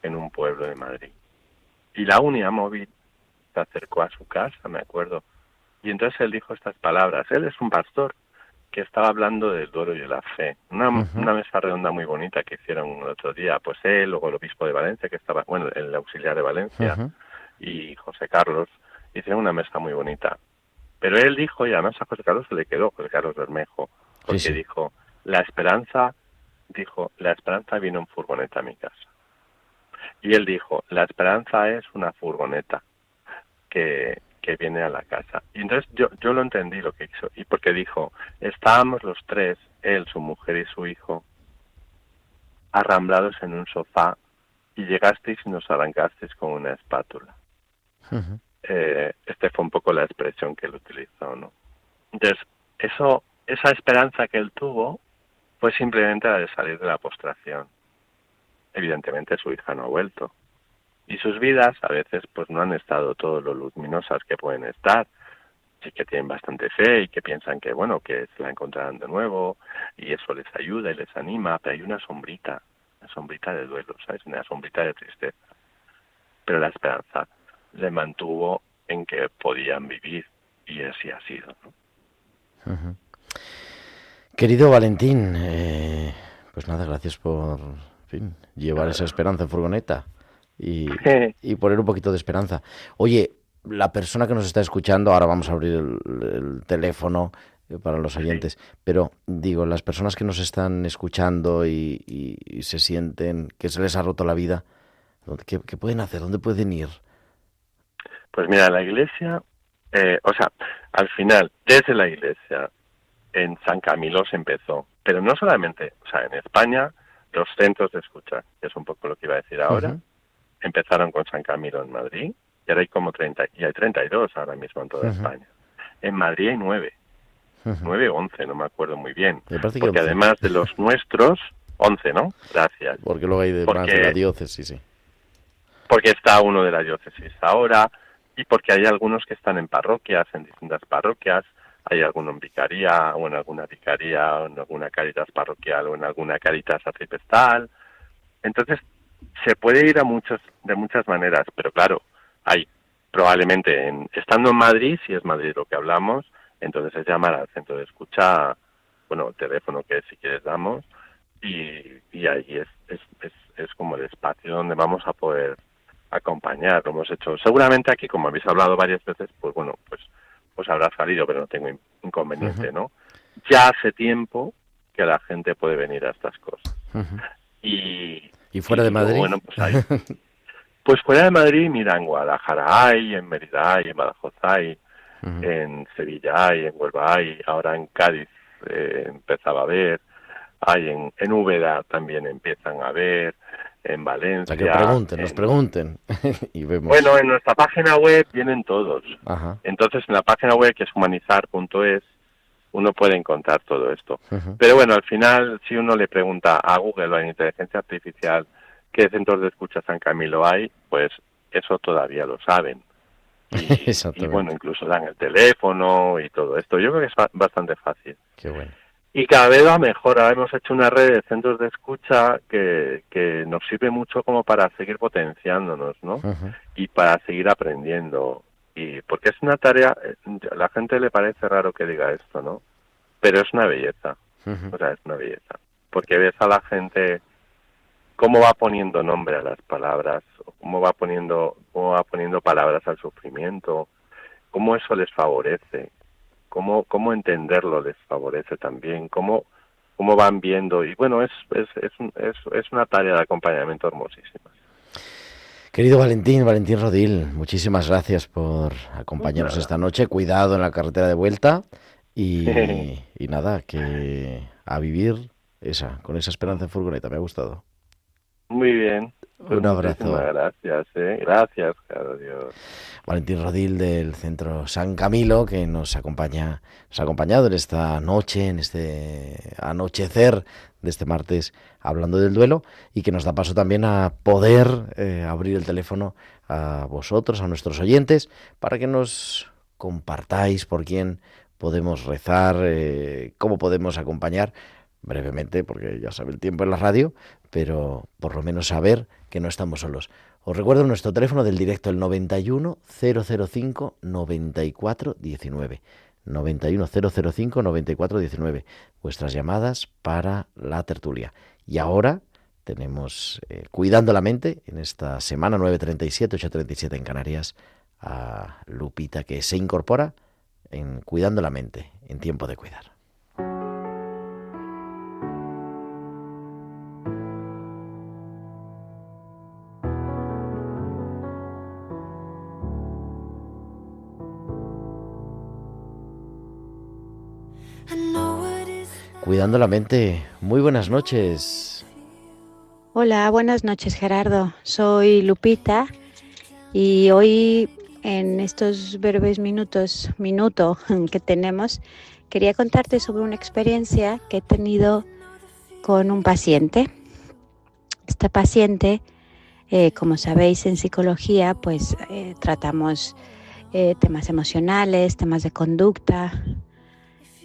en un pueblo de Madrid. Y la unidad móvil se acercó a su casa, me acuerdo. Y entonces él dijo estas palabras. Él es un pastor que estaba hablando del duelo y de la fe. Una mesa redonda muy bonita que hicieron el otro día. Pues él, luego el obispo de Valencia, que estaba, bueno, el auxiliar de Valencia, Ujú. y José Carlos, hicieron una mesa muy bonita. Pero él dijo, y además a José Carlos se le quedó, José Carlos Bermejo, porque Sí. dijo, la esperanza vino en furgoneta a mi casa. Y él dijo, la esperanza es una furgoneta que viene a la casa. Y entonces yo lo entendí lo que hizo, y porque dijo, estábamos los tres, él, su mujer y su hijo, arramblados en un sofá, y llegasteis y nos arrancasteis con una espátula. Ujú. Este fue un poco la expresión que él utilizó, ¿no? Entonces, esa esperanza que él tuvo fue simplemente la de salir de la postración. Evidentemente su hija no ha vuelto. Y sus vidas a veces pues no han estado todo lo luminosas que pueden estar. Sí que tienen bastante fe y que piensan que, bueno, que se la encontrarán de nuevo y eso les ayuda y les anima, pero hay una sombrita de duelo, ¿sabes? Una sombrita de tristeza. Pero la esperanza le mantuvo en que podían vivir y así ha sido, ¿no? Ujú. Querido Valentín, pues nada, gracias por, en fin, llevar esa esperanza en furgoneta y poner un poquito de esperanza. Oye, la persona que nos está escuchando, ahora vamos a abrir el teléfono para los oyentes, pero digo, las personas que nos están escuchando y se sienten que se les ha roto la vida, ¿qué pueden hacer? ¿Dónde pueden ir? Pues mira, la iglesia, al final, desde la iglesia, en San Camilo se empezó, pero no solamente, en España, los centros de escucha, que es un poco lo que iba a decir ahora, Ujú. empezaron con San Camilo en Madrid, y ahora hay como 30, y hay 32 ahora mismo en toda Ujú. España. En Madrid hay 9 Ujú. o 11, no me acuerdo muy bien, Me parece que porque 11. además de los nuestros, 11, ¿no? Gracias. Porque luego hay más de la diócesis, sí. Porque está uno de la diócesis ahora, y porque hay algunos que están en parroquias, en distintas parroquias, hay alguno en vicaría, o en alguna vicaría, o en alguna caritas parroquial, o en alguna caritas arciprestal. Entonces, se puede ir de muchas maneras, pero claro, hay probablemente, estando en Madrid, si es Madrid lo que hablamos, entonces es llamar al centro de escucha, bueno, el teléfono que si quieres damos, y ahí es como el espacio donde vamos a poder acompañar. Lo hemos hecho seguramente aquí, como habéis hablado varias veces, pues bueno, pues habrá salido, pero no tengo inconveniente, ¿no? Ya hace tiempo que la gente puede venir a estas cosas. Ujú. Y ¿Y fuera de luego, Madrid? bueno, pues hay. Pues fuera de Madrid, mira, en Guadalajara hay, en Mérida hay, en Badajoz hay, en Sevilla hay, en Huelva hay, ahora en Cádiz empezaba a haber, hay en Úbeda también empiezan a haber, en O Valencia. sea, que pregunten, nos pregunten y vemos. Bueno, en nuestra página web vienen todos. Ajá. Entonces, en la página web, que es humanizar.es, uno puede encontrar todo esto. Ujú. Pero bueno, al final, si uno le pregunta a Google o a la inteligencia artificial qué centros de escucha San Camilo hay, pues eso todavía lo saben. Y Exactamente. bueno, incluso dan el teléfono y todo esto. Yo creo que es bastante fácil. Qué bueno. Y cada vez va mejor. Ahora hemos hecho una red de centros de escucha que nos sirve mucho como para seguir potenciándonos, ¿no? Ujú. Y para seguir aprendiendo. Y porque es una tarea, a la gente le parece raro que diga esto, ¿no? Pero es una belleza. Ujú. O sea, es una belleza. Porque ves a la gente cómo va poniendo nombre a las palabras, cómo va poniendo palabras al sufrimiento, cómo eso les favorece, cómo entenderlo les favorece también, cómo van viendo. Y bueno, es una tarea de acompañamiento hermosísima. Querido Valentín Rodil, muchísimas gracias por acompañarnos Nada. esta noche. Cuidado en la carretera de vuelta y nada, que a vivir con esa esperanza en furgoneta. Me ha gustado. Muy bien. Pues Un abrazo. muchísimas gracias, Gracias, claro, Dios. Valentín Rodil del Centro San Camilo, que nos ha acompañado en esta noche, en este anochecer de este martes, hablando del duelo, y que nos da paso también a poder abrir el teléfono a vosotros, a nuestros oyentes, para que nos compartáis por quién podemos rezar, cómo podemos acompañar, brevemente, porque ya sabe el tiempo en la radio, pero por lo menos saber que no estamos solos. Os recuerdo nuestro teléfono del directo, el 91 005 94 19. 91 005 94 19. Vuestras llamadas para la tertulia. Y ahora tenemos Cuidando la Mente, en esta semana 9:37, 8:37 en Canarias, a Lupita, que se incorpora en Cuidando la Mente, en Tiempo de Cuidar. Cuidando la Mente, muy buenas noches. Hola, buenas noches Gerardo, soy Lupita y hoy en estos breves minuto que tenemos, quería contarte sobre una experiencia que he tenido con un paciente. Este paciente, como sabéis en psicología, pues tratamos temas emocionales, temas de conducta,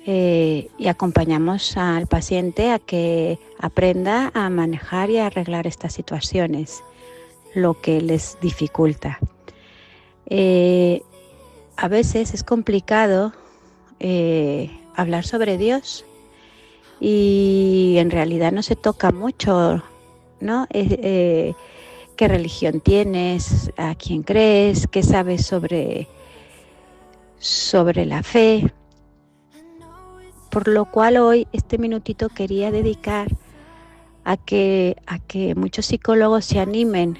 y acompañamos al paciente a que aprenda a manejar y a arreglar estas situaciones, lo que les dificulta. A veces es complicado hablar sobre Dios y en realidad no se toca mucho, ¿no? ¿Qué religión tienes? ¿A quién crees? ¿Qué sabes sobre la fe? Por lo cual hoy este minutito quería dedicar a que muchos psicólogos se animen.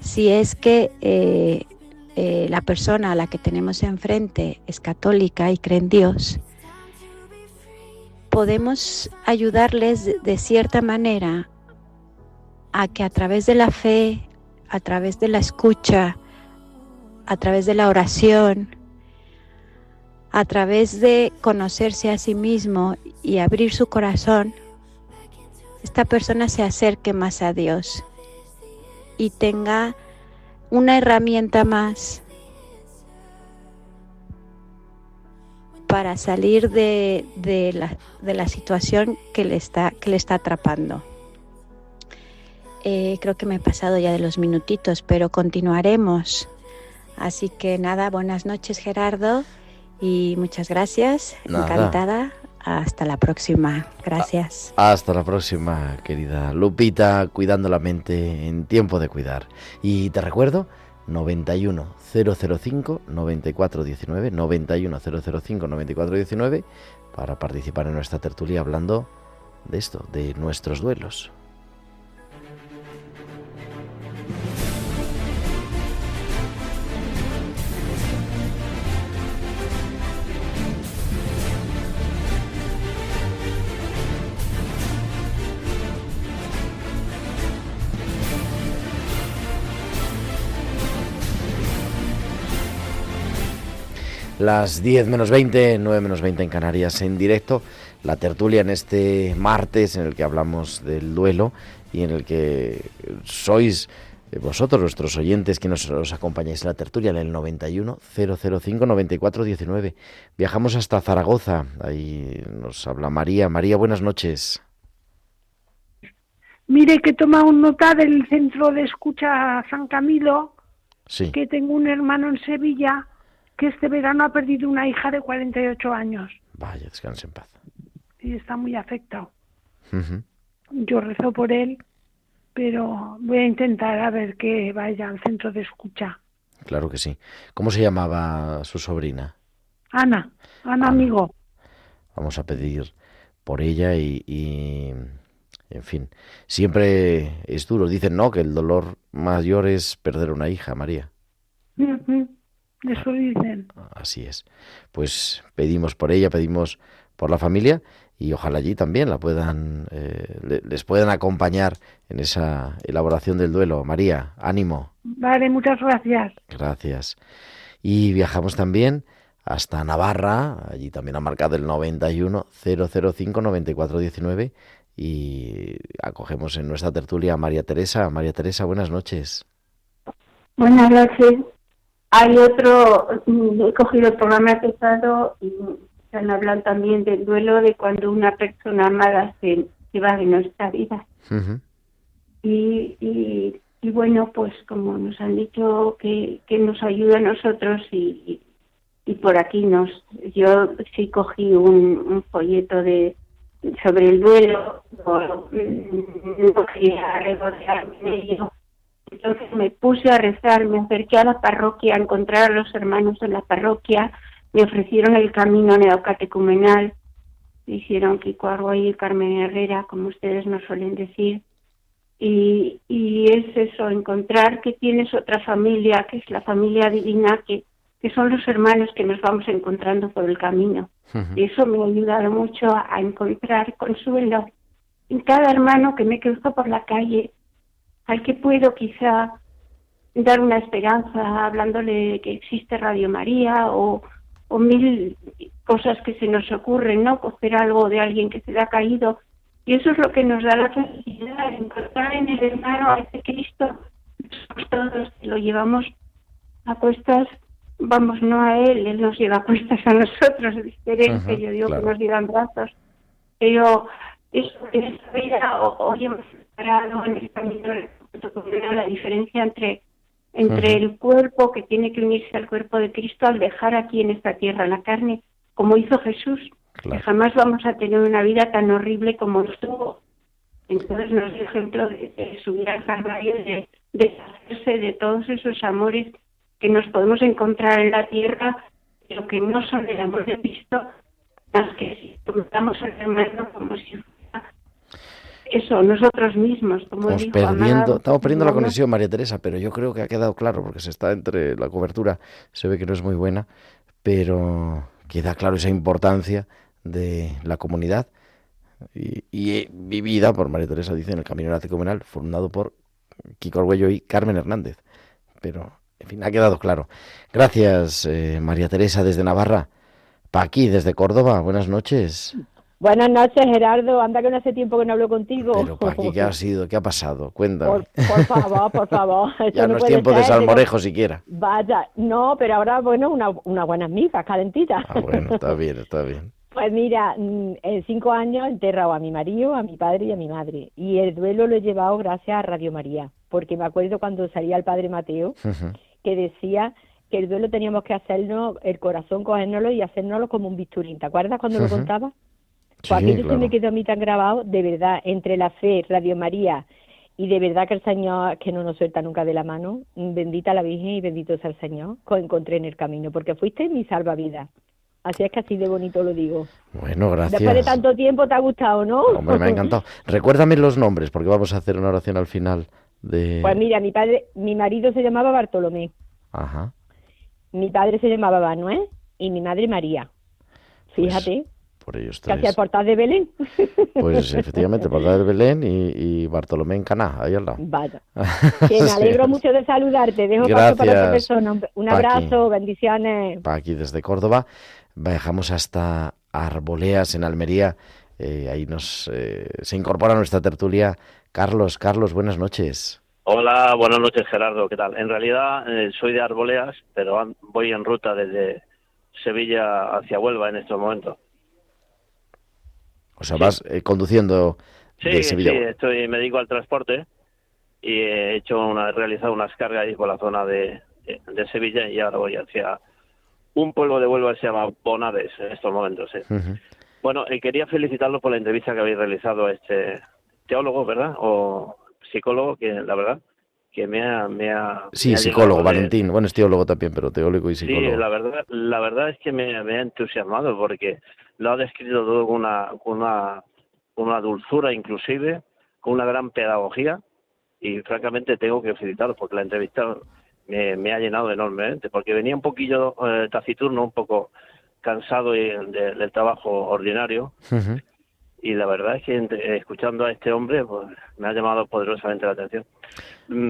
Si es que la persona a la que tenemos enfrente es católica y cree en Dios, podemos ayudarles de cierta manera a que a través de la fe, a través de la escucha, a través de la oración, a través de conocerse a sí mismo y abrir su corazón, esta persona se acerque más a Dios y tenga una herramienta más para salir de la situación que le está atrapando. Creo que me he pasado ya de los minutitos, pero continuaremos. Así que nada, buenas noches Gerardo. Y muchas gracias, Nada. Encantada. Hasta la próxima. Gracias. Hasta la próxima, querida Lupita, Cuidando la Mente en Tiempo de Cuidar. Y te recuerdo, 91 005 94 19, 91 005 94 19, para participar en nuestra tertulia hablando de esto, de nuestros duelos. Las 10 menos 20, 9 menos 20 en Canarias, en directo, la tertulia en este martes en el que hablamos del duelo y en el que sois vosotros, nuestros oyentes, quienes os acompañáis en la tertulia en el 91 005 94 19. Viajamos hasta Zaragoza, ahí nos habla María. María, buenas noches. Mire, que toma un nota del centro de escucha San Camilo, Sí. que tengo un hermano en Sevilla que este verano ha perdido una hija de 48 años Vaya, descanse en paz. y está muy afectado. Ujú. Yo rezo por él, pero voy a intentar a ver que vaya al centro de escucha. Claro que sí. ¿Cómo se llamaba su sobrina? Ana Ana. amigo. Vamos a pedir por ella y, en fin, siempre es duro. Dicen, no, que el dolor mayor es perder una hija, María. Ujú, eso dicen. Así es. Pues pedimos por ella, pedimos por la familia y ojalá allí también la puedan, les puedan acompañar en esa elaboración del duelo. María, ánimo. Vale, muchas gracias. Gracias. Y viajamos también hasta Navarra, allí también ha marcado el 91 005 94 19 y acogemos en nuestra tertulia a María Teresa. María Teresa, buenas noches. Buenas noches. Hay otro, he cogido el programa pasado y están hablando también del duelo de cuando una persona amada se va de nuestra vida. Ujú. Y bueno, pues como nos han dicho que nos ayuda a nosotros y por aquí yo sí cogí un folleto sobre el duelo, no quería regodearme en ello. Entonces me puse a rezar, me acerqué a la parroquia, a encontrar a los hermanos en la parroquia, me ofrecieron el camino neocatecumenal, hicieron Kiko Argüey y Carmen Herrera, como ustedes nos suelen decir, y es eso, encontrar que tienes otra familia, que es la familia divina, que son los hermanos que nos vamos encontrando por el camino. Ujú. Y eso me ha ayudado mucho a encontrar consuelo en cada hermano que me cruzo por la calle, al que puedo quizá dar una esperanza hablándole que existe Radio María o mil cosas que se nos ocurren, ¿no? Coger algo de alguien que se le ha caído. Y eso es lo que nos da la felicidad, encontrar en el hermano a ese Cristo. Todos lo llevamos a cuestas, vamos, no a él nos lleva a cuestas a nosotros, es diferente. Yo digo claro. que nos llevan brazos. Pero eso, en esta vida hoy hemos separado en el camino la diferencia entre el cuerpo que tiene que unirse al cuerpo de Cristo al dejar aquí en esta tierra la carne, como hizo Jesús, Claro. que jamás vamos a tener una vida tan horrible como nos tuvo. Entonces nos dio ejemplo de subir al Calvario, de deshacerse de todos esos amores que nos podemos encontrar en la tierra, pero que no son el amor de Cristo, más que si tomamos al hermano como si fuera eso, nosotros mismos, como dijo Amado. Estamos perdiendo la conexión, María Teresa, pero yo creo que ha quedado claro, porque se está entre la cobertura, se ve que no es muy buena, pero queda claro esa importancia de la comunidad y vivida por María Teresa, dice, en el Camino Neocatecumenal, fundado por Kiko Argüello y Carmen Hernández. Pero, en fin, ha quedado claro. Gracias, María Teresa, desde Navarra. Paqui, desde Córdoba, buenas noches. Buenas noches, Gerardo. Anda que no hace tiempo que no hablo contigo. Pero Paqui, ¿qué ha sido? ¿Qué ha pasado? Cuéntame. Por favor, por favor. Ya no es puede tiempo de ser, salmorejo siquiera. Vaya, no, pero ahora, bueno, una buenas migas, calentitas. Ah, bueno, está bien, está bien. Pues mira, en 5 años he enterrado a mi marido, a mi padre y a mi madre. Y el duelo lo he llevado gracias a Radio María. Porque me acuerdo cuando salía el padre Mateo, que decía que el duelo teníamos que hacernos, el corazón cogérnoslo y hacérnoslo como un bisturín. ¿Te acuerdas cuando lo contaba? Pues Sí, aquello claro. se me quedó a mí tan grabado, de verdad, entre la fe, Radio María, y de verdad que el Señor, que no nos suelta nunca de la mano, bendita la Virgen y bendito sea el Señor, que os encontré en el camino, porque fuiste mi salvavidas. Así es que así de bonito lo digo. Bueno, gracias. Después de tanto tiempo te ha gustado, ¿no? Hombre, me ha encantado. Recuérdame los nombres, porque vamos a hacer una oración al final de... Pues mira, mi marido se llamaba Bartolomé, Ajá. mi padre se llamaba Manuel y mi madre María. Fíjate. por ellos Que hacía el tres. portal de Belén. Pues efectivamente, Portal de Belén y Bartolomé en Caná, ahí al lado. Vaya. Que me Sí. alegro mucho de saludarte. Dejo paso para otra Gracias, persona. Un Paqui. abrazo, bendiciones. Aquí desde Córdoba. Viajamos hasta Arboleas, en Almería. Ahí se incorpora a nuestra tertulia Carlos. Carlos, buenas noches. Hola, buenas noches, Gerardo. ¿Qué tal? En realidad soy de Arboleas, pero voy en ruta desde Sevilla hacia Huelva en estos momentos. O sea, vas conduciendo de Sí, Sevilla. me dedico al transporte y he realizado unas cargas ahí por la zona de Sevilla y ahora voy hacia un pueblo de Huelva que se llama Bonades en estos momentos. Ujú. Bueno, quería felicitarlos por la entrevista que habéis realizado a este teólogo, ¿verdad? O psicólogo, que la verdad que me ha Sí, me ha psicólogo, llegado de- Valentín. Bueno, es teólogo también, pero teólogo y Sí, psicólogo. la verdad es que me ha entusiasmado porque lo ha descrito todo con una dulzura inclusive, con una gran pedagogía y francamente tengo que felicitarlo porque la entrevista me ha llenado enormemente porque venía un poquillo taciturno, un poco cansado del trabajo ordinario Ujú. y la verdad es que escuchando a este hombre pues me ha llamado poderosamente la atención.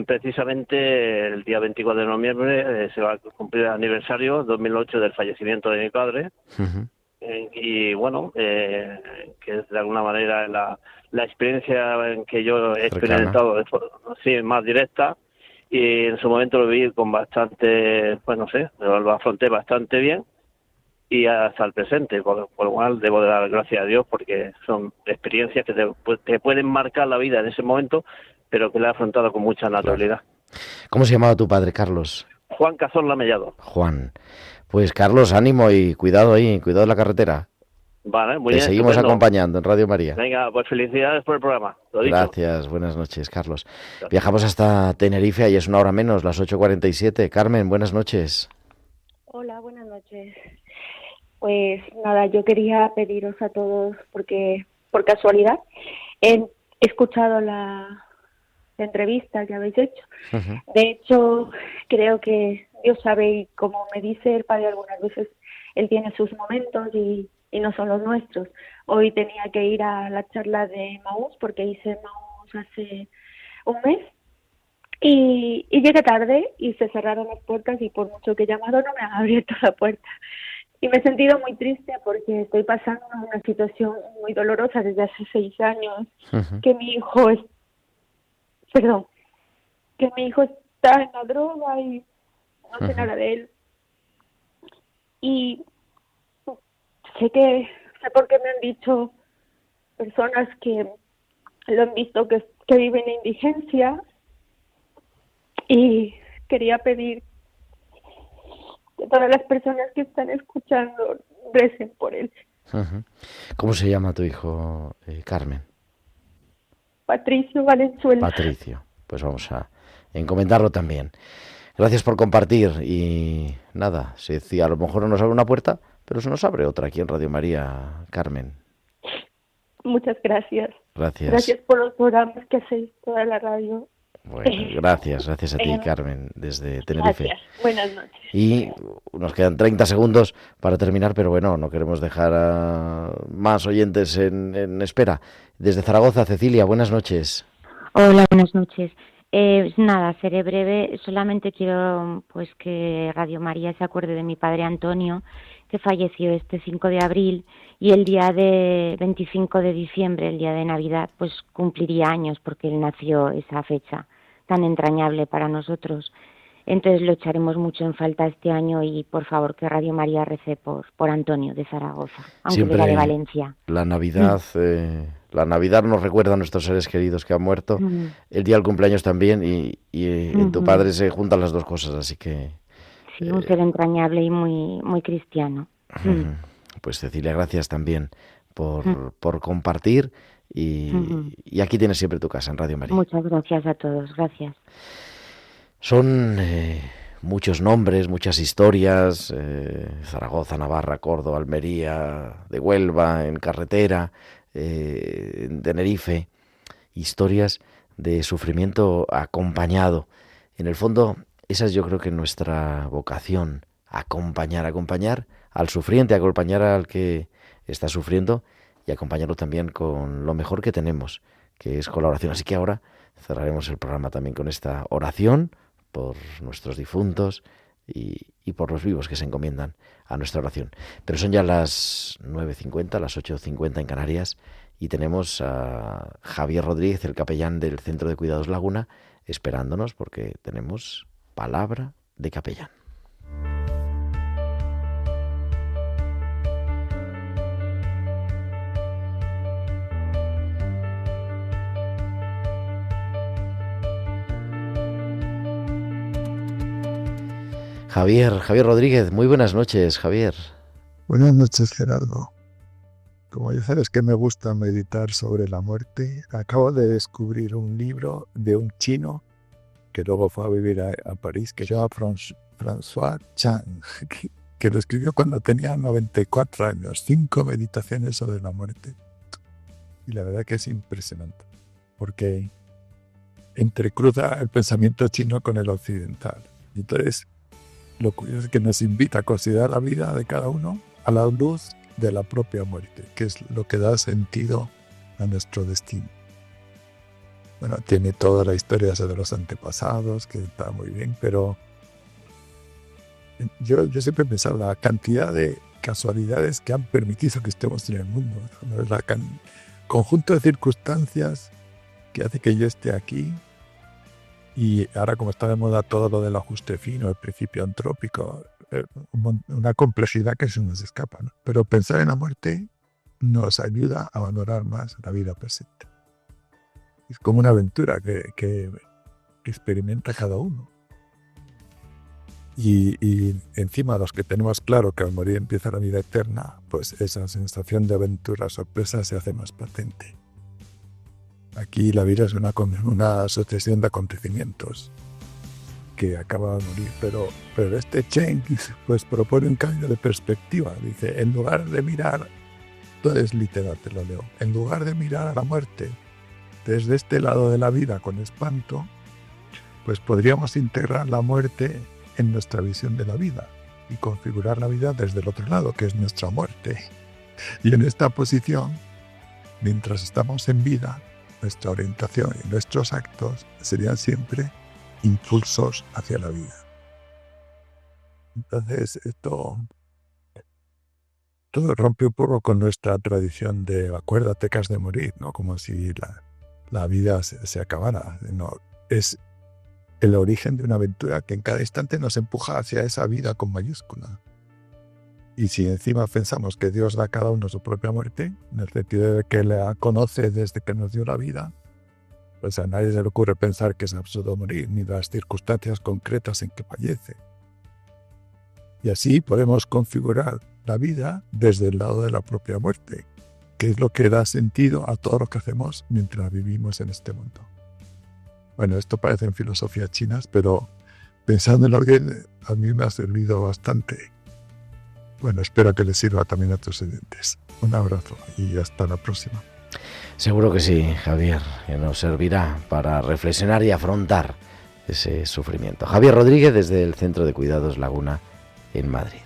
Precisamente el día 24 de noviembre se va a cumplir el aniversario 2008 del fallecimiento de mi padre Ujú. y bueno, que es de alguna manera la experiencia en que yo he experimentado sí, más directa y en su momento lo viví con bastante, pues no sé, lo afronté bastante bien y hasta el presente, por lo cual debo de dar gracias a Dios porque son experiencias que te pueden marcar la vida en ese momento, pero que la he afrontado con mucha naturalidad. ¿Cómo se llamaba tu padre, Carlos? Juan Cazorla Mellado. Juan. Pues Carlos, ánimo y cuidado ahí, cuidado en la carretera. Vale, muy Te bien. seguimos estupendo. acompañando en Radio María. Venga, pues felicidades por el programa. Lo dicho. Gracias, buenas noches, Carlos. Viajamos hasta Tenerife y es una hora menos, las 8:47. Carmen, buenas noches. Hola, buenas noches. Pues nada, yo quería pediros a todos, porque por casualidad he escuchado la entrevista que habéis hecho. Ujú. De hecho, creo que Dios sabe, y como me dice el Padre algunas veces, Él tiene sus momentos y no son los nuestros. Hoy tenía que ir a la charla de Maús, porque hice Maús hace un mes, y llegué tarde y se cerraron las puertas y por mucho que he llamado no me han abierto la puerta. Y me he sentido muy triste porque estoy pasando una situación muy dolorosa desde hace 6 años, Ujú. que mi hijo que mi hijo está en la droga y no sé Ujú. nada de él. Y sé por qué me han dicho personas que lo han visto que vive en indigencia y quería pedir que todas las personas que están escuchando recen por él. Ujú. ¿Cómo se llama tu hijo, Carmen? Patricio Valenzuela. Patricio. Pues vamos a encomendarlo también. Gracias por compartir y nada, se decía, a lo mejor no nos abre una puerta, pero se nos abre otra aquí en Radio María, Carmen. Muchas gracias. Gracias. Gracias por los programas que hacéis toda la radio. Bueno, gracias a ti, Carmen, desde Tenerife. Gracias. Buenas noches. Y nos quedan 30 segundos para terminar, pero bueno, no queremos dejar a más oyentes en espera. Desde Zaragoza, Cecilia, buenas noches. Hola, buenas noches. Nada, seré breve. Solamente quiero pues que Radio María se acuerde de mi padre Antonio, que falleció este 5 de abril y el día de 25 de diciembre, el día de Navidad, pues cumpliría años porque él nació esa fecha tan entrañable para nosotros. Entonces lo echaremos mucho en falta este año y por favor que Radio María rece por Antonio de Zaragoza, aunque Siempre venga de Valencia. La Navidad nos recuerda a nuestros seres queridos que han muerto, el día del cumpleaños también y en tu padre se juntan las dos cosas, así que... Sí, un ser entrañable y muy cristiano. Pues Cecilia, gracias también por compartir y aquí tienes siempre tu casa en Radio María. Muchas gracias a todos, gracias. Son muchos nombres, muchas historias, Zaragoza, Navarra, Córdoba, Almería, de Huelva, en carretera, en Tenerife, historias de sufrimiento acompañado. En el fondo, esa es yo creo que nuestra vocación, acompañar al sufriente, acompañar al que está sufriendo y acompañarlo también con lo mejor que tenemos, que es con la oración. Así que ahora cerraremos el programa también con esta oración por nuestros difuntos y por los vivos que se encomiendan a nuestra oración. Pero son ya las 9:50, las 8:50 en Canarias, y tenemos a Javier Rodríguez, el capellán del Centro de Cuidados Laguna, esperándonos porque tenemos palabra de capellán. Javier Rodríguez, muy buenas noches, Javier. Buenas noches, Gerardo. Como ya sabes que me gusta meditar sobre la muerte, acabo de descubrir un libro de un chino que luego fue a vivir a París, que se llama François Chan, que lo escribió cuando tenía 94 años, 5 meditaciones sobre la muerte. Y la verdad que es impresionante, porque entrecruza el pensamiento chino con el occidental. Entonces, lo curioso es que nos invita a considerar la vida de cada uno a la luz de la propia muerte, que es lo que da sentido a nuestro destino. Bueno, tiene toda la historia de los antepasados, que está muy bien, pero yo siempre he pensado la cantidad de casualidades que han permitido que estemos en el mundo, ¿no? El conjunto de circunstancias que hace que yo esté aquí. Y ahora, como está de moda todo lo del ajuste fino, el principio antrópico, una complejidad que se nos escapa, ¿no? Pero pensar en la muerte nos ayuda a valorar más la vida presente. Es como una aventura que experimenta cada uno. Y encima, los que tenemos claro que al morir empieza la vida eterna, pues esa sensación de aventura, sorpresa, se hace más patente. Aquí la vida es una sucesión de acontecimientos que acaba de morir, pero este Chen pues propone un cambio de perspectiva. Dice, en lugar de mirar, todo es literal, te lo leo, en lugar de mirar a la muerte desde este lado de la vida con espanto, pues podríamos integrar la muerte en nuestra visión de la vida y configurar la vida desde el otro lado, que es nuestra muerte. Y en esta posición, mientras estamos en vida, nuestra orientación y nuestros actos serían siempre impulsos hacia la vida. Entonces, esto todo rompe un poco con nuestra tradición de acuérdate que has de morir, ¿no? Como si la vida se acabara. No, es el origen de una aventura que en cada instante nos empuja hacia esa vida con mayúscula. Y si encima pensamos que Dios da a cada uno su propia muerte, en el sentido de que la conoce desde que nos dio la vida, pues a nadie se le ocurre pensar que es absurdo morir, ni las circunstancias concretas en que fallece. Y así podemos configurar la vida desde el lado de la propia muerte, que es lo que da sentido a todo lo que hacemos mientras vivimos en este mundo. Bueno, esto parece en filosofías chinas, pero pensándolo bien, a mí me ha servido bastante. Bueno, espero que les sirva también a tus oyentes. Un abrazo y hasta la próxima. Seguro que sí, Javier, que nos servirá para reflexionar y afrontar ese sufrimiento. Javier Rodríguez, desde el Centro de Cuidados Laguna, en Madrid.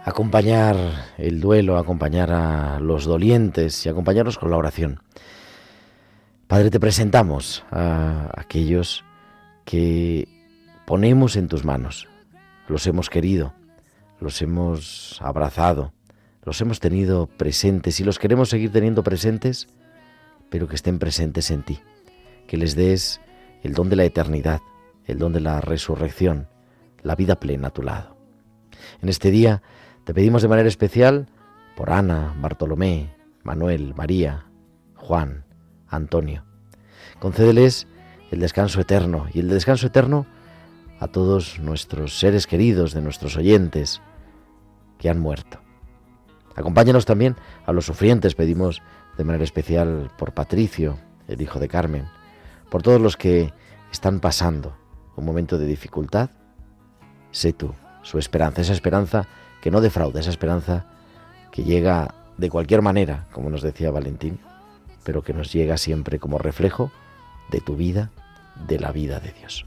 Acompañar el duelo, acompañar a los dolientes y acompañarlos con la oración. Padre, te presentamos a aquellos que ponemos en tus manos. Los hemos querido, los hemos abrazado, los hemos tenido presentes y los queremos seguir teniendo presentes, pero que estén presentes en ti. Que les des el don de la eternidad, el don de la resurrección, la vida plena a tu lado. En este día te pedimos de manera especial por Ana, Bartolomé, Manuel, María, Juan, Antonio. Concédeles el descanso eterno y el descanso eterno a todos nuestros seres queridos, de nuestros oyentes que han muerto. Acompáñanos también a los sufrientes, pedimos de manera especial por Patricio, el hijo de Carmen, por todos los que están pasando un momento de dificultad. Sé tú su esperanza, esa esperanza que no defrauda, esa esperanza que llega de cualquier manera, como nos decía Valentín, pero que nos llega siempre como reflejo de tu vida, de la vida de Dios.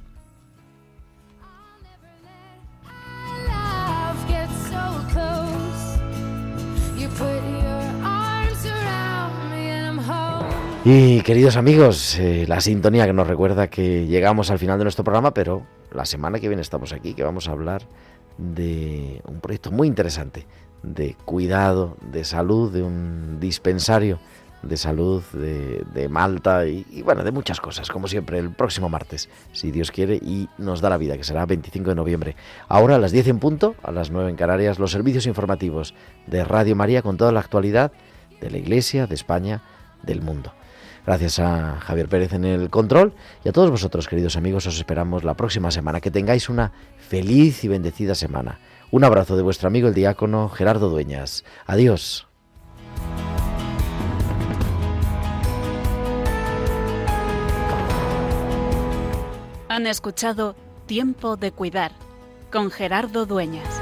Y queridos amigos, la sintonía que nos recuerda que llegamos al final de nuestro programa, pero la semana que viene estamos aquí, que vamos a hablar de un proyecto muy interesante, de cuidado, de salud, de un dispensario de salud de Malta y bueno, de muchas cosas, como siempre, el próximo martes, si Dios quiere y nos da la vida, que será 25 de noviembre. Ahora a las 10 en punto, a las 9 en Canarias, los servicios informativos de Radio María con toda la actualidad de la Iglesia, de España, del mundo. Gracias a Javier Pérez en el control y a todos vosotros, queridos amigos, os esperamos la próxima semana. Que tengáis una feliz y bendecida semana. Un abrazo de vuestro amigo el diácono Gerardo Dueñas. Adiós. Han escuchado Tiempo de Cuidar con Gerardo Dueñas.